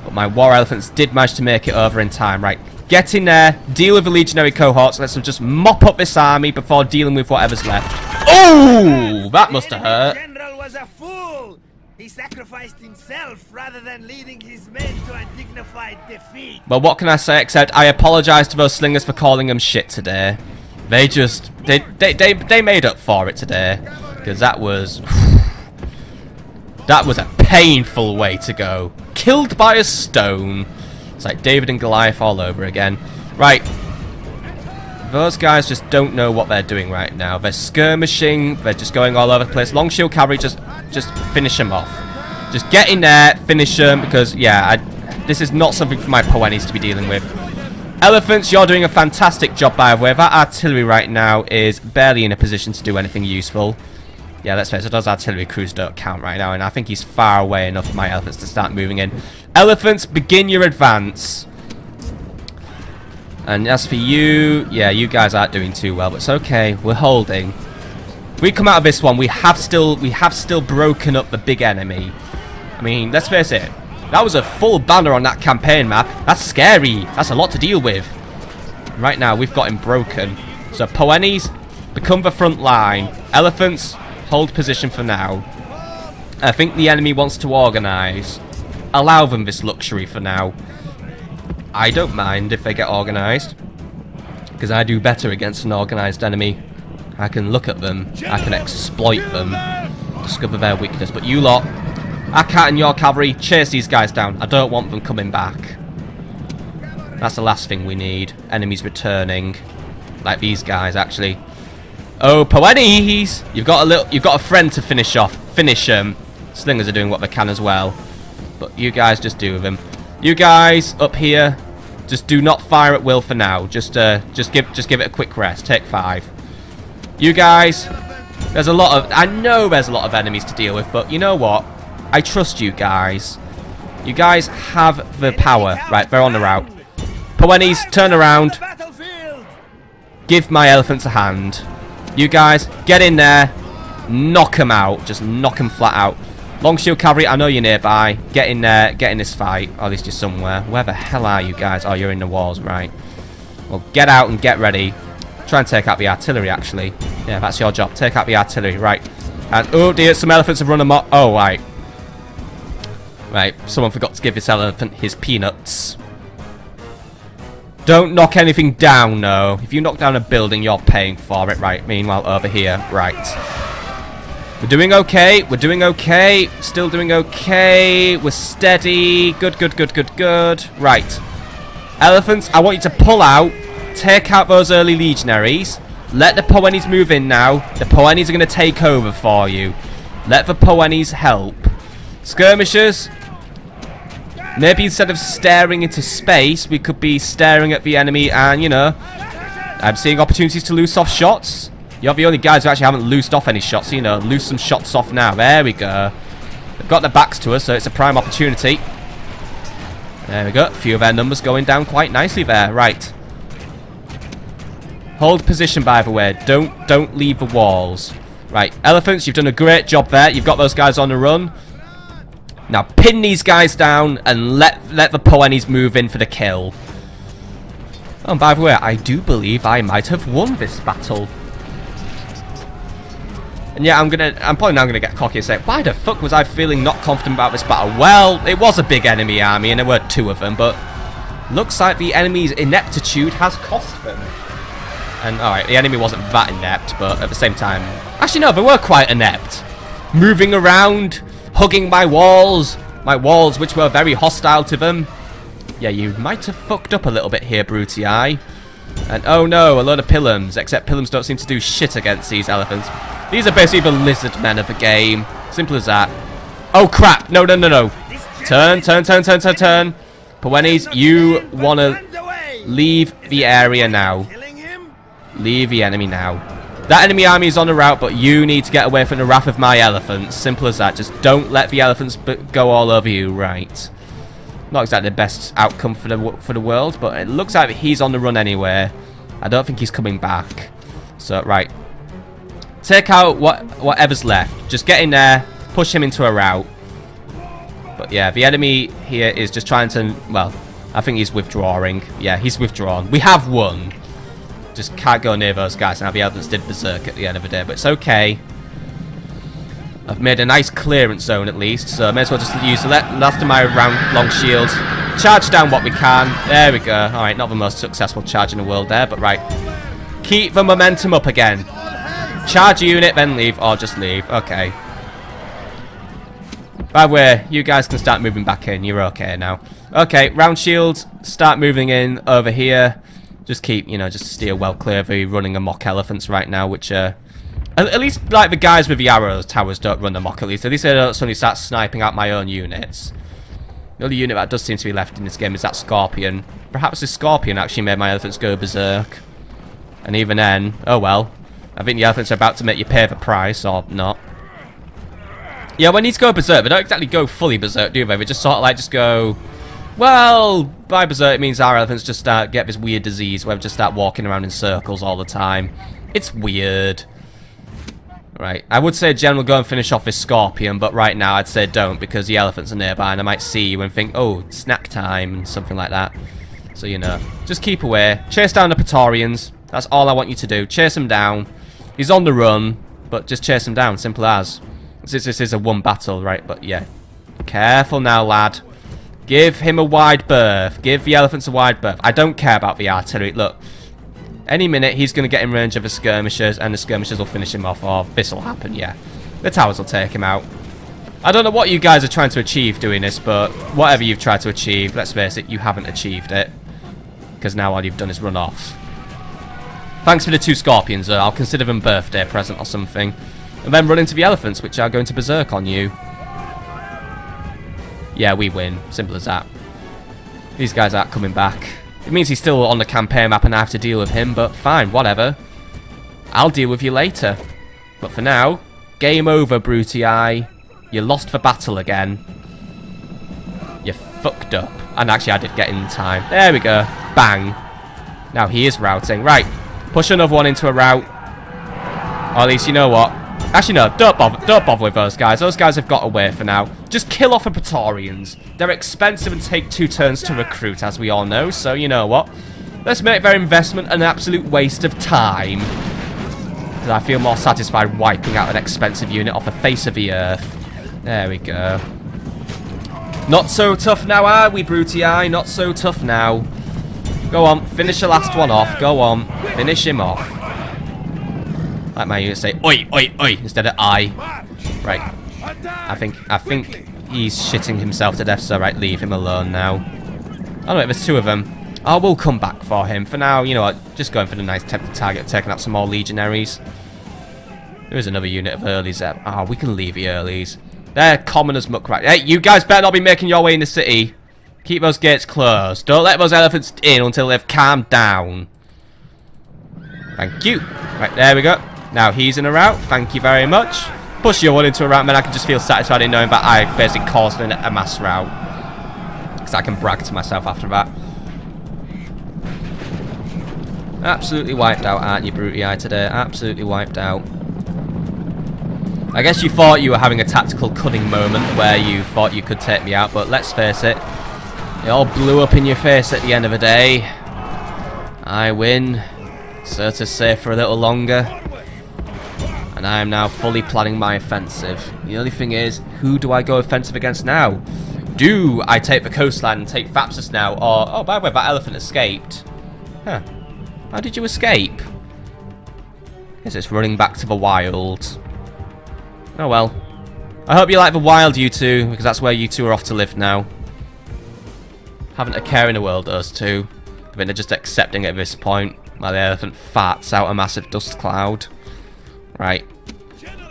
But my war elephants did manage to make it over in time, right? Get in there, deal with the legionary cohorts. Let's just mop up this army before dealing with whatever's left. Oh, that must have hurt. The general was a fool. He sacrificed himself rather than leading his men to a dignified defeat. Well, what can I say except I apologise to those slingers for calling them shit today. They just they made up for it today, because that was a painful way to go. Killed by a stone. It's like David and Goliath all over again. Right. Those guys just don't know what they're doing right now. They're skirmishing. They're just going all over the place. Long shield cavalry, just finish them off. Just get in there, finish them, because, yeah, this is not something for my Poenis to be dealing with. Elephants, you're doing a fantastic job, by the way. That artillery right now is barely in a position to do anything useful. Yeah, let's face it, those artillery crews don't count right now, and I think he's far away enough for my elephants to start moving in. Elephants, begin your advance. And as for you, yeah, you guys aren't doing too well, but it's okay. We're holding. If we come out of this one, we have still broken up the big enemy. I mean, let's face it. That was a full banner on that campaign map. That's scary. That's a lot to deal with. Right now, we've got him broken. So, Poenis, become the front line. Elephants, hold position for now. I think the enemy wants to organise. Allow them this luxury for now. I don't mind if they get organised, because I do better against an organised enemy. I can look at them, I can exploit them, discover their weakness. But you lot, Aqhat and your cavalry, chase these guys down. I don't want them coming back. That's the last thing we need. Enemies returning, like these guys actually. Oh, Poenis! You've got a friend to finish off. Finish them. Slingers are doing what they can as well, but you guys just do with them. You guys up here, just do not fire at will for now. Just give it a quick rest. Take 5. You guys, I know there's a lot of enemies to deal with, but you know what? I trust you guys. You guys have the power. Right, they're on the route. Poenis, turn around. Give my elephants a hand. You guys, get in there. Knock them out. Just knock them flat out. Long shield cavalry, I know you're nearby. Get in there, get in this fight. Or at least you're somewhere. Where the hell are you guys? Oh, you're in the walls, right. Well, get out and get ready. Try and take out the artillery, actually. Yeah, that's your job. Take out the artillery, right. And, oh dear, some elephants have run amok. Oh, right. Right, someone forgot to give this elephant his peanuts. Don't knock anything down, no. If you knock down a building, you're paying for it, right. Meanwhile, over here, right. We're doing okay. We're doing okay. Still doing okay. We're steady. Good, good, good, good, good. Right. Elephants, I want you to pull out. Take out those early legionaries. Let the Poennies move in now. The Poennies are going to take over for you. Let the Poennies help. Skirmishers. Maybe instead of staring into space, we could be staring at the enemy and, you know, I'm seeing opportunities to loose off shots. You're the only guys who actually haven't loosed off any shots, so, you know, loose some shots off now. There we go. They've got their backs to us, so it's a prime opportunity. There we go. A few of their numbers going down quite nicely there. Right. Hold position, by the way. Don't leave the walls. Right. Elephants, you've done a great job there. You've got those guys on the run. Now pin these guys down and let the Poennies move in for the kill. Oh, and by the way, I do believe I might have won this battle. And yeah, I'm probably now gonna get cocky and say, why the fuck was I feeling not confident about this battle? Well, it was a big enemy army and there were 2 of them, but looks like the enemy's ineptitude has cost them. And alright, the enemy wasn't that inept, but at the same time, actually no, they were quite inept. Moving around, hugging my walls which were very hostile to them. Yeah, you might have fucked up a little bit here, Brutii. And oh no, a load of Pillums, except Pillums don't seem to do shit against these elephants. These are basically the lizard men of the game. Simple as that. Oh crap, no. Turn. Poennies, you wanna leave the area now. Leave the enemy now. That enemy army is on the route, but you need to get away from the wrath of my elephants. Simple as that. Just don't let the elephants go all over you. Right. Not exactly the best outcome for the world, but it looks like he's on the run anyway. I don't think he's coming back. So, right. Take out whatever's left. Just get in there. Push him into a rout. But yeah, the enemy here is just trying to... Well, I think he's withdrawing. Yeah, he's withdrawn. We have won. Just can't go near those guys. Now the elephants did berserk at the end of the day, but it's okay. I've made a nice clearance zone at least, so I may as well just use the last of my long shields. Charge down what we can. There we go. Alright, not the most successful charge in the world there, but right. Keep the momentum up again. Charge a unit, then leave, or just leave. Okay. By the way, you guys can start moving back in. You're okay now. Okay, round shields, start moving in over here. Just keep, you know, just steer well clear of the running amok elephants right now, which at least, like, the guys with the arrows towers don't run amok, at least they don't suddenly start sniping out my own units. The only unit that does seem to be left in this game is that Scorpion. Perhaps the Scorpion actually made my elephants go berserk. And even then, oh well. I think the elephants are about to make you pay the price, or not. Yeah, when these go berserk, they don't exactly go fully berserk, do they? They just sort of like, just go... Well, by berserk it means our elephants just get this weird disease where they just start walking around in circles all the time. It's weird. Right, I would say general go and finish off this Scorpion, but right now I'd say don't because the elephants are nearby and I might see you and think, oh, snack time and something like that. So, you know, just keep away. Chase down the Praetorians. That's all I want you to do. Chase him down. He's on the run, but just chase him down, simple as. This is a one battle, right, but yeah. Careful now, lad. Give him a wide berth. Give the elephants a wide berth. I don't care about the artillery. Look, any minute he's going to get in range of the skirmishers, and the skirmishers will finish him off, or this will happen, yeah. The towers will take him out. I don't know what you guys are trying to achieve doing this, but whatever you've tried to achieve, let's face it, you haven't achieved it. Because now all you've done is run off. Thanks for the 2 Scorpions, I'll consider them birthday present or something. And then run into the elephants, which are going to berserk on you. Yeah, we win. Simple as that. These guys aren't coming back. It means he's still on the campaign map and I have to deal with him, but fine, whatever. I'll deal with you later. But for now, game over, Brutii. You lost the battle again. You fucked up. And actually, I did get in time. There we go. Bang. Now he is routing. Right. Push another one into a rout. Or at least, you know what? Actually, no, don't bother with those guys. Those guys have got away for now. Just kill off the Praetorians. They're expensive and take 2 turns to recruit, as we all know. So, you know what? Let's make their investment an absolute waste of time. Because I feel more satisfied wiping out an expensive unit off the face of the earth. There we go. Not so tough now, are we, Brutii? Not so tough now. Go on, finish the last one off. Go on, finish him off. Like my unit say, oi, oi, oi, instead of I. Right. I think he's shitting himself to death, so right, leave him alone now. Oh no, wait, there's 2 of them. I will come back for him. For now, you know what, just going for the nice tempted target, taking out some more legionaries. There is another unit of earlies there. Ah, we can leave the earlies. They're common as muck, right? Hey, you guys better not be making your way in the city. Keep those gates closed. Don't let those elephants in until they've calmed down. Thank you. Right, there we go. Now he's in a rout. Thank you very much. Push your one into a rout, and then I can just feel satisfied in knowing that I basically caused a mass rout. Because I can brag to myself after that. Absolutely wiped out, aren't you, Brutii, today? Absolutely wiped out. I guess you thought you were having a tactical cunning moment where you thought you could take me out, but let's face it. It all blew up in your face at the end of the day. I win. Cirta's safe for a little longer. And I am now fully planning my offensive. The only thing is, who do I go offensive against now? Do I take the coastline and take Thapsus now? Or, oh, by the way, that elephant escaped. Huh. How did you escape? Guess it's running back to the wild. Oh well. I hope you like the wild, you two, because that's where you two are off to live now. Haven't a care in the world, those two. I mean, they're just accepting it at this point. While the elephant farts out a massive dust cloud. Right.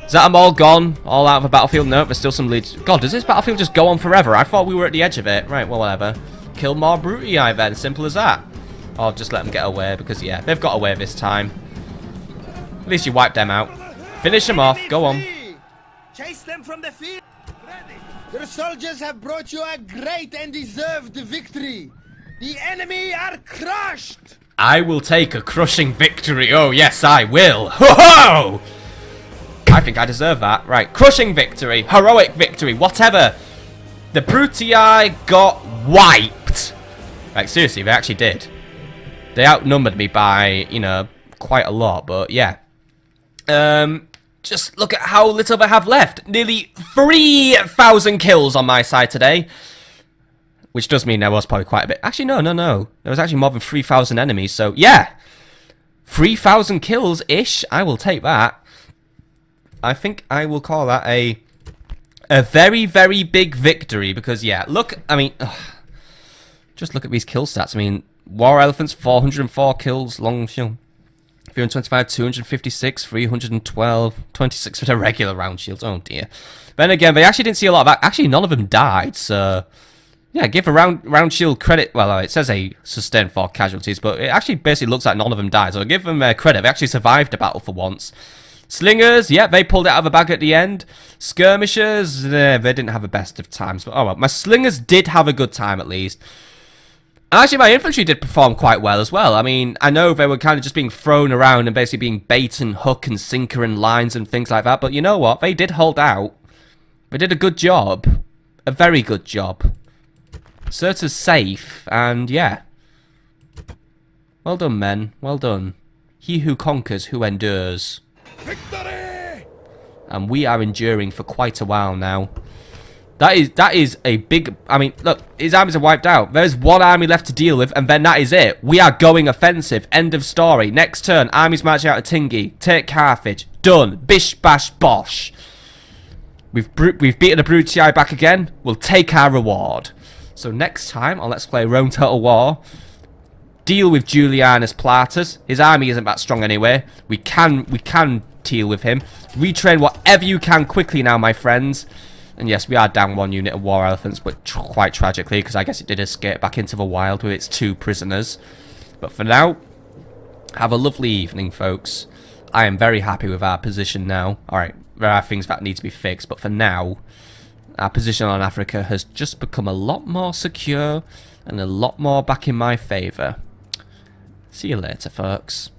Is that them all gone? All out of the battlefield? No, there's still some leads. God, does this battlefield just go on forever? I thought we were at the edge of it. Right, well, whatever. Kill more Brutii then. Simple as that. Or just let them get away, because, yeah, they've got away this time. At least you wiped them out. Finish them off. Go on. Chase them from the field. Your soldiers have brought you a great and deserved victory. The enemy are crushed. I will take a crushing victory. Oh, yes, I will. Ho-ho! I think I deserve that. Right, crushing victory, heroic victory, whatever. The Brutii got wiped. Like, seriously, they actually did. They outnumbered me by, you know, quite a lot, but yeah. Just look at how little they have left. Nearly 3,000 kills on my side today. Which does mean there was probably quite a bit. Actually, no. There was actually more than 3,000 enemies, so yeah. 3,000 kills-ish. I will take that. I think I will call that a very, very big victory. Because, yeah, look, I mean, just look at these kill stats. I mean, War Elephants, 404 kills, long shield. 325, 256, 312, 26 for the regular round shields. Oh, dear. Then again, they actually didn't see a lot of that. Actually, none of them died, so... Yeah, give a round shield credit. Well, it says they sustained 4 casualties, but it actually basically looks like none of them died. So I'll give them credit. They actually survived the battle for once. Slingers, yeah, they pulled it out of the bag at the end. Skirmishers, they didn't have the best of times. But oh well, my slingers did have a good time at least. And actually, my infantry did perform quite well as well. I mean, I know they were kind of just being thrown around and basically being bait and hook and sinker and lines and things like that. But you know what? They did hold out. They did a good job. A very good job. Cirta's safe, and yeah. Well done, men. Well done. He who conquers, who endures. Victory! And we are enduring for quite a while now. That is a big... I mean, look, his armies are wiped out. There's one army left to deal with, and then that is it. We are going offensive. End of story. Next turn, armies marching out of Tingi. Take Carthage. Done. Bish, bash, bosh. We've beaten the Brutii back again. We'll take our reward. So next time on Let's Play Rome Total War, deal with Julianus Platus. His army isn't that strong anyway. We can deal with him. Retrain whatever you can quickly now, my friends. And yes, we are down 1 unit of War Elephants, but quite tragically, because I guess it did escape back into the wild with its 2 prisoners. But for now, have a lovely evening, folks. I am very happy with our position now. Alright, there are things that need to be fixed, but for now... Our position on Africa has just become a lot more secure and a lot more back in my favour. See you later, folks.